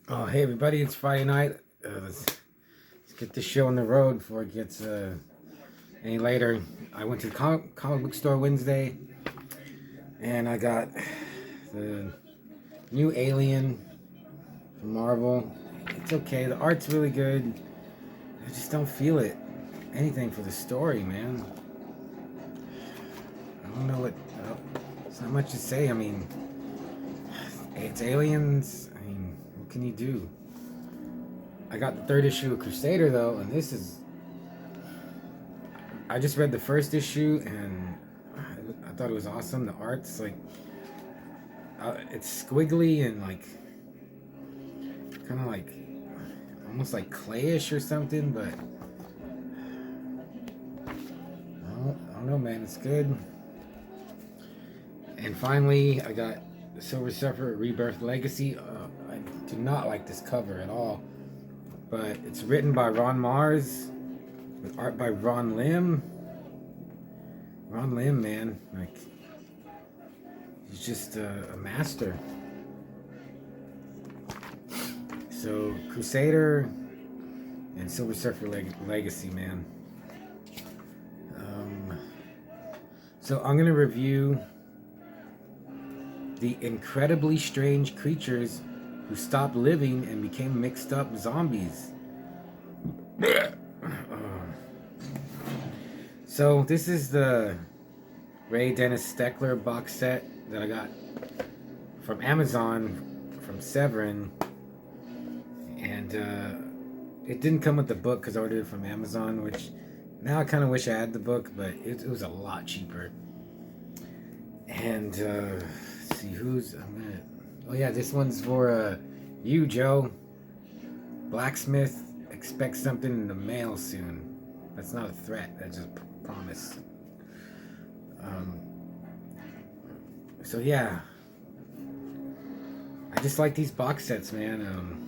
Oh, hey everybody, it's Friday night. Let's get this show on the road before it gets any later. I went to the comic book store Wednesday and I got the new Alien from Marvel. It's okay, the art's really good. I just don't feel it. Anything for the story, man. I don't know what. It's not much to say. I mean, it's aliens. I mean, what can you do? I got the third issue of Crusader though, and this is. I just read the first issue and I thought it was awesome. The art's like, it's squiggly and like, kind of like, almost like clayish or something. But I don't know, man. It's good. And finally, I got Silver Surfer Rebirth Legacy. I do not like this cover at all, but it's written by Ron Mars with art by Ron Lim. Ron Lim, man, like he's just a master. So Crusader and Silver Surfer Legacy, man. So I'm gonna review the incredibly strange creatures who stopped living and became mixed up zombies. So this is the Ray Dennis Steckler box set that I got from Amazon from Severin, and it didn't come with the book because I ordered it from Amazon, which now I kind of wish I had the book, but it was a lot cheaper. And let's see oh yeah, this one's for you, Joe. Blacksmith, expect something in the mail soon. That's not a threat, that's just a promise. So yeah, I just like these box sets, man.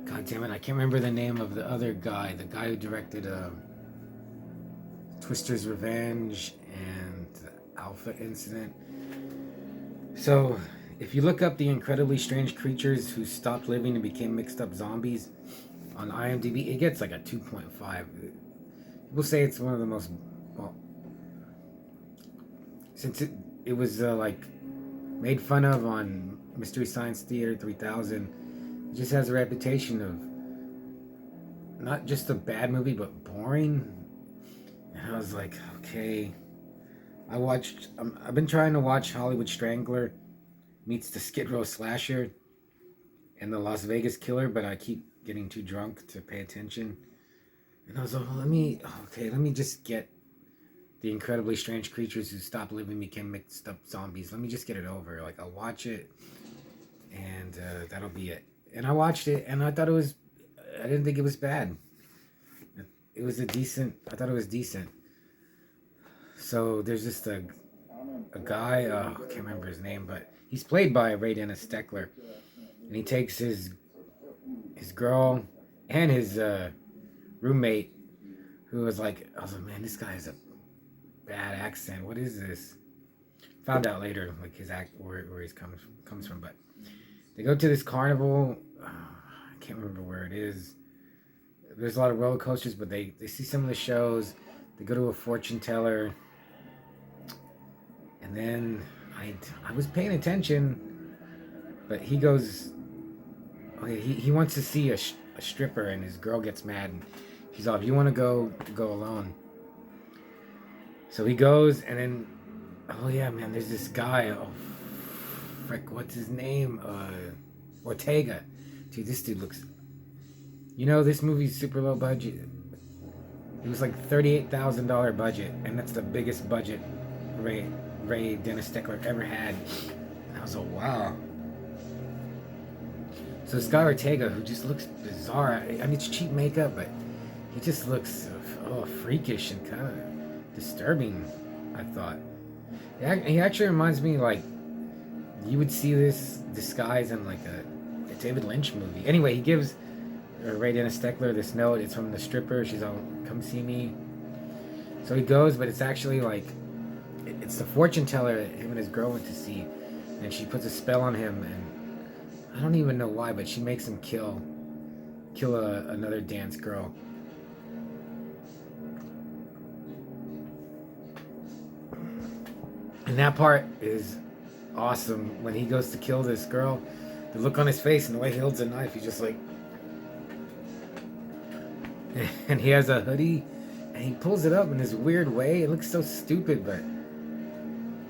God damn it, I can't remember the name of the other guy, the guy who directed Twister's Revenge and Alpha Incident. So if you look up the incredibly strange creatures who stopped living and became mixed up zombies on IMDb, it gets like a 2.5. People say it's one of the most, well, since it was like made fun of on Mystery Science Theater 3000, it just has a reputation of not just a bad movie but boring. And I was like, okay. I've been trying to watch Hollywood Strangler meets the Skid Row Slasher and the Las Vegas Killer, but I keep getting too drunk to pay attention. And I was like, well, let me just get the incredibly strange creatures who stopped living became mixed up zombies. Let me just get it over. Like, I'll watch it, and that'll be it. And I watched it, and I didn't think it was bad. It was I thought it was decent. So there's just a guy, I can't remember his name, but he's played by Ray Dennis Steckler, and he takes his girl and his roommate, who was like, I was like, man, this guy has a bad accent. What is this? Found out later, like his where he comes from. But they go to this carnival. I can't remember where it is. There's a lot of roller coasters, but they see some of the shows. They go to a fortune teller, and then I was paying attention, but he goes, okay, he wants to see a stripper, and his girl gets mad, and she's all, if you want to go alone. So he goes, and then, oh yeah, man, there's this guy, oh frick, what's his name? Ortega. Dude, this dude looks, this movie's super low budget. It was like $38,000 budget, and that's the biggest budget Ray Dennis Steckler ever had. And I was like, wow. So this guy Ortega, who just looks bizarre. I mean, it's cheap makeup, but he just looks freakish and kind of disturbing, I thought. He actually reminds me, like, you would see this disguise in like a David Lynch movie. Anyway, he gives Ray Dennis Steckler this note. It's from the stripper. She's all, come see me. So he goes, but it's actually like, it's the fortune teller that him and his girl went to see, and she puts a spell on him, and I don't even know why, but she makes him kill another dance girl. And that part is awesome when he goes to kill this girl. The look on his face and the way he holds a knife, he's just like, and he has a hoodie and he pulls it up in this weird way. It looks so stupid, but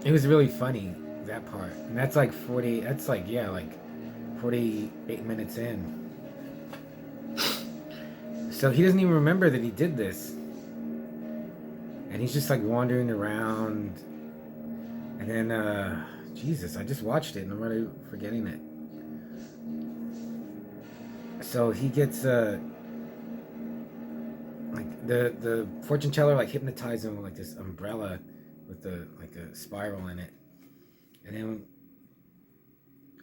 it was really funny, that part. And that's like 40, that's like, yeah, like 48 minutes in. So he doesn't even remember that he did this. And he's just like wandering around. And then, Jesus, I just watched it and I'm already forgetting it. So he gets, like the fortune teller like hypnotized him with like this umbrella with the like a spiral in it. And then,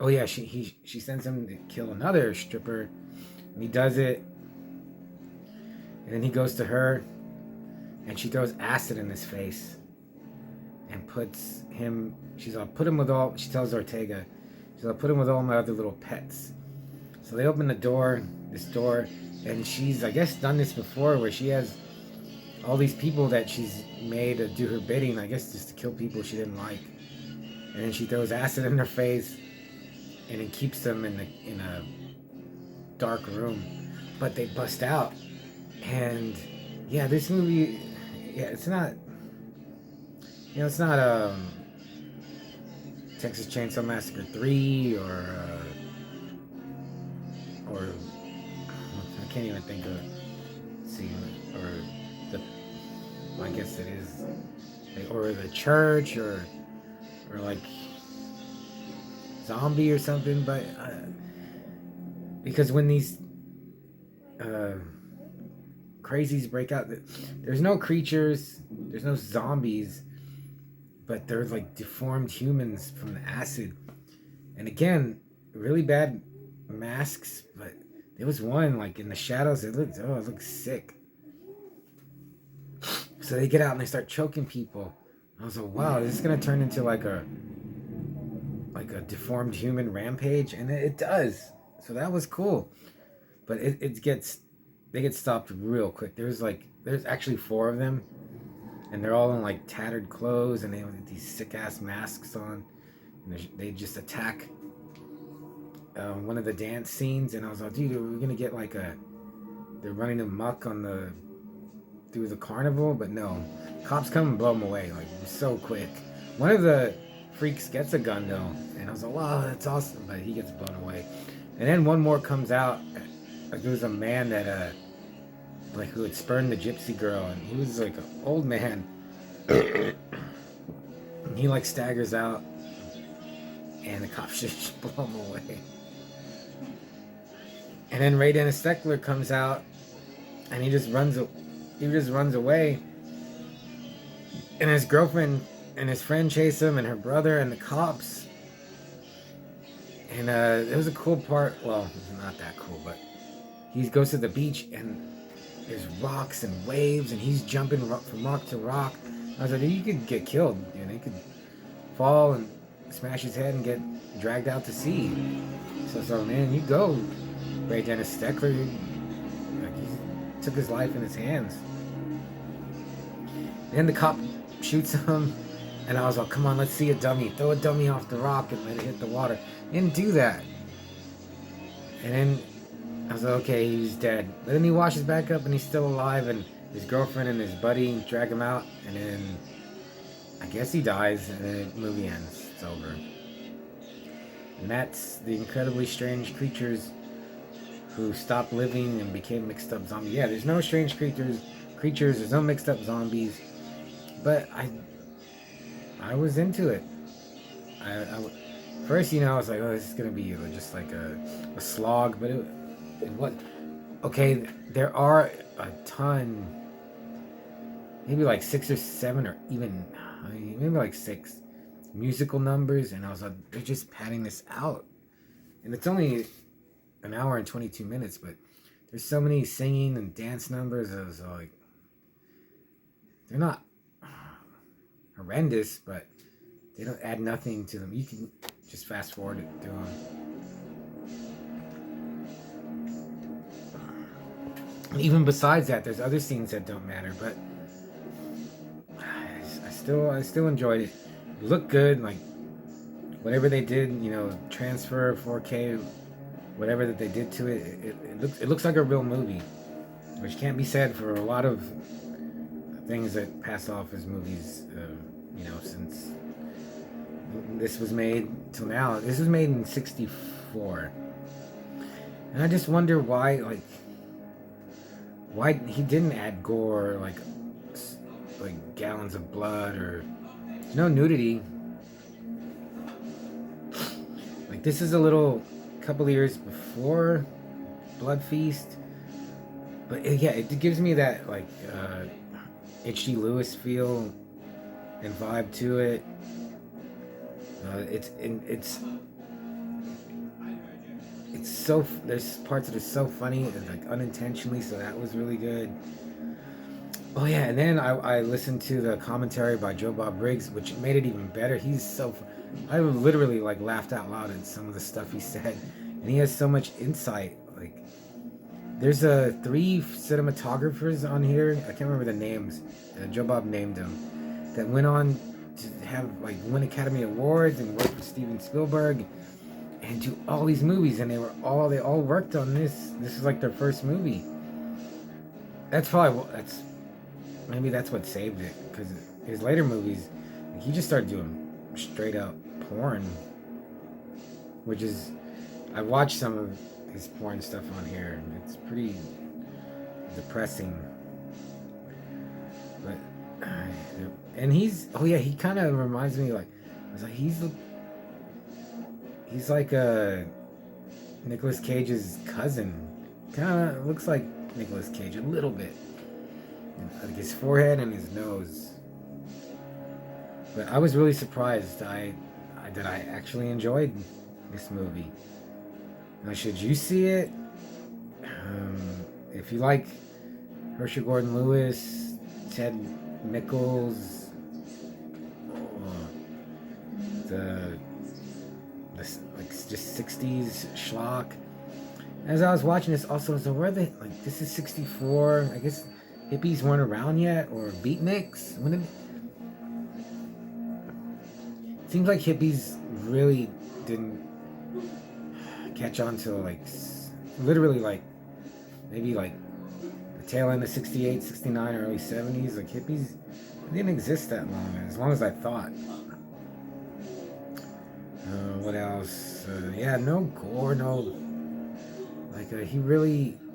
oh yeah, she sends him to kill another stripper. And he does it. And then he goes to her and she throws acid in his face and puts him, she's like, put him with all, she tells Ortega, she's like, put him with all my other little pets. So they open the door, this door, and she's, I guess, done this before where she has all these people that she's made to do her bidding, I guess just to kill people she didn't like. And then she throws acid in their face and it keeps them in a dark room. But they bust out. And yeah, this movie, yeah, it's not, you know, it's not Texas Chainsaw Massacre 3 or I can't even think of, see, or the, I guess it is, or The Church or like Zombie or something, but because when these crazies break out, there's no creatures, there's no zombies, but they're like deformed humans from the acid. And again, really bad masks, but there was one like in the shadows, it looked sick. So they get out and they start choking people. I was like, wow, this is gonna turn into like a deformed human rampage, and it does. So that was cool. But they get stopped real quick. There's actually 4 of them, and they're all in like tattered clothes, and they have these sick ass masks on, and they just attack one of the dance scenes. And I was like, dude, we're gonna get like they're running amok through the carnival, but no, cops come and blow them away like so quick. One of the freaks gets a gun though, and I was like, wow, that's awesome, but he gets blown away. And then one more comes out. Like, there was a man that like who had spurned the gypsy girl, and he was like an old man. And he like staggers out, and the cops just blow him away. And then Ray Dennis Steckler comes out, and he just runs away. And his girlfriend and his friend chase him, and her brother and the cops. And it was a cool part. Well, it's not that cool, but he goes to the beach and there's rocks and waves, and he's jumping from rock to rock. I was like, you could get killed. You know, he could fall and smash his head and get dragged out to sea. So man, you go, Ray Dennis Steckler. Like, he took his life in his hands. And then the cop shoots him, and I was like, come on, let's see a dummy. Throw a dummy off the rock and let it hit the water. He didn't do that. And then I was like, okay, he's dead. But then he washes back up and he's still alive, and his girlfriend and his buddy drag him out, and then I guess he dies, and then the movie ends. It's over. And that's the incredibly strange creatures who stopped living and became mixed up zombies. Yeah, there's no strange creatures, there's no mixed up zombies. But I was into it. First, I was like, oh, this is gonna be just like a slog, but it was okay. There are a ton, maybe like 6 or 7, or even maybe like 6 musical numbers, and I was like, they're just padding this out, and it's only an hour and 22 minutes, but there's so many singing and dance numbers. I was like, they're not horrendous, but they don't add nothing to them. You can just fast forward it through them. Even besides that, there's other scenes that don't matter, but I still enjoyed it. It looked good, like whatever they did, transfer 4K, whatever that they did to it, it looks like a real movie, which can't be said for a lot of things that pass off as movies. Since this was made till now, this was made in '64, and I just wonder why he didn't add gore, like gallons of blood, or there's no nudity. Like, this is a little couple of years before Blood Feast, but yeah, it gives me that like H.G. Lewis feel and vibe to it. It's so, there's parts that are so funny, like unintentionally, so that was really good. Oh yeah, and then I listened to the commentary by Joe Bob Briggs, which made it even better. I literally like laughed out loud at some of the stuff he said, and he has so much insight. Like, there's three cinematographers on here. I can't remember the names. Joe Bob named them, that went on to have like win Academy Awards and work with Steven Spielberg and do all these movies, and they all worked on this. This is like their first movie. Maybe that's what saved it, because his later movies, he just started doing straight up porn, which is, I watched some of his porn stuff on here, and it's pretty depressing. But and he kind of reminds me, like, I was like, he's like Nicolas Cage's cousin. Kind of looks like Nicolas Cage a little bit, like his forehead and his nose. But I was really surprised that I actually enjoyed this movie. Now, should you see it? If you like Herschel Gordon Lewis, Ted Mickles, the like just '60s schlock. As I was watching this, also, so where they, like, this is '64. I guess hippies weren't around yet, or beatniks. It seems like hippies really didn't catch on till like literally like maybe like the tail end of '68, '69, early '70s. Like, hippies didn't exist that long as I thought. What else? Yeah, no gore, no. Like, I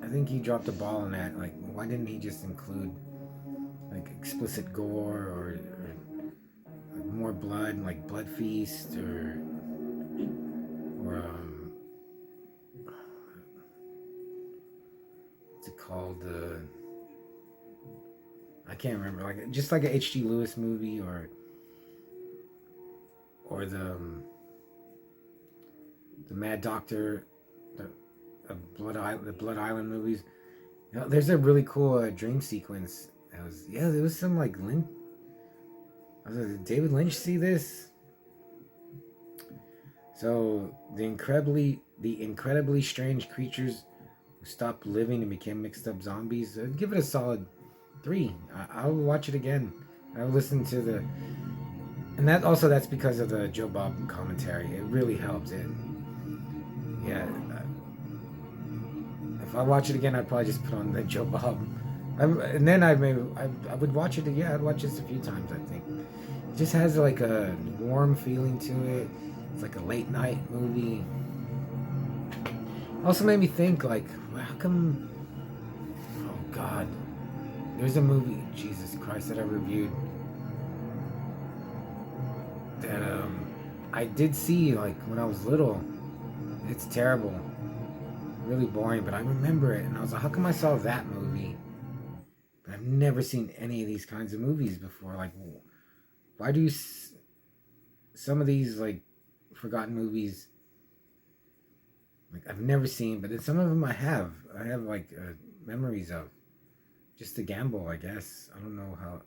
think he dropped the ball on that. Like, why didn't he just include like explicit gore, or like more blood, like Blood Feast, or what's it called? I can't remember. Like, just like a H.G. Lewis movie, or the Mad Doctor, the the Blood Island movies. There's a really cool dream sequence. There was some like Lynch. Did David Lynch see this? So the incredibly strange creatures who stopped living and became mixed up zombies. I'd give it a solid 3. I'll watch it again. I'll listen to and that's because of the Joe Bob commentary. It really helped. Yeah. If I watch it again, I'd probably just put on the Joe Bob, and then I would watch it again. Yeah, I'd watch this a few times. I think it just has like a warm feeling to it. It's like a late night movie. Also made me think, like, well, how come? Oh God, there's a movie, Jesus Christ, that I reviewed that I did see like when I was little. It's terrible, really boring, but I remember it, and I was like, how come I saw that movie? But I've never seen any of these kinds of movies before. Like, why do some of these like forgotten movies, like, I've never seen, but then some of them I have like memories of, just to gamble, I guess. I don't know how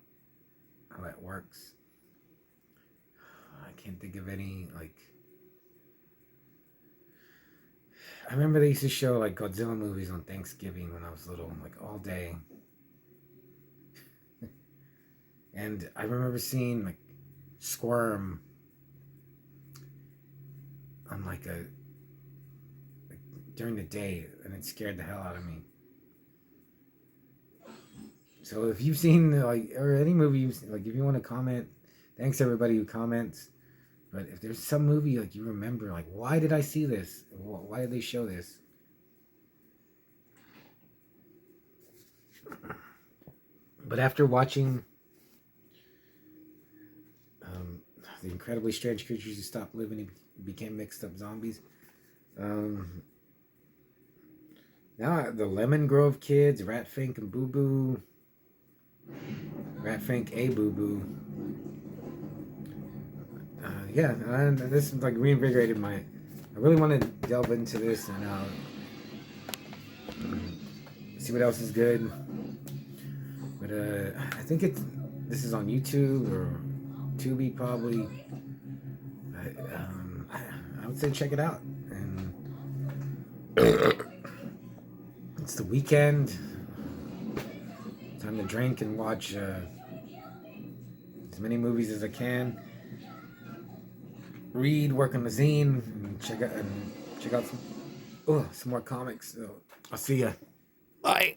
that works. I can't think of any, like, I remember they used to show like Godzilla movies on Thanksgiving when I was little, like all day. And I remember seeing like Squirm on like during the day, and it scared the hell out of me. So if you've seen like or any movie you've seen, like if you want to comment, thanks everybody who comments. But if there's some movie like you remember, like why did I see this? Why did they show this? But after watching the incredibly strange creatures who stopped living and became mixed up zombies, now the Lemon Grove Kids, Ratfink and Boo Boo, Ratfink a Boo Boo. Yeah, and this like reinvigorated my. I really want to delve into this and see what else is good. But I think this is on YouTube or Tubi probably. I would say check it out. And it's the weekend. Time to drink and watch as many movies as I can. Read, work on the zine, and check out some more comics. So I'll see ya. Bye.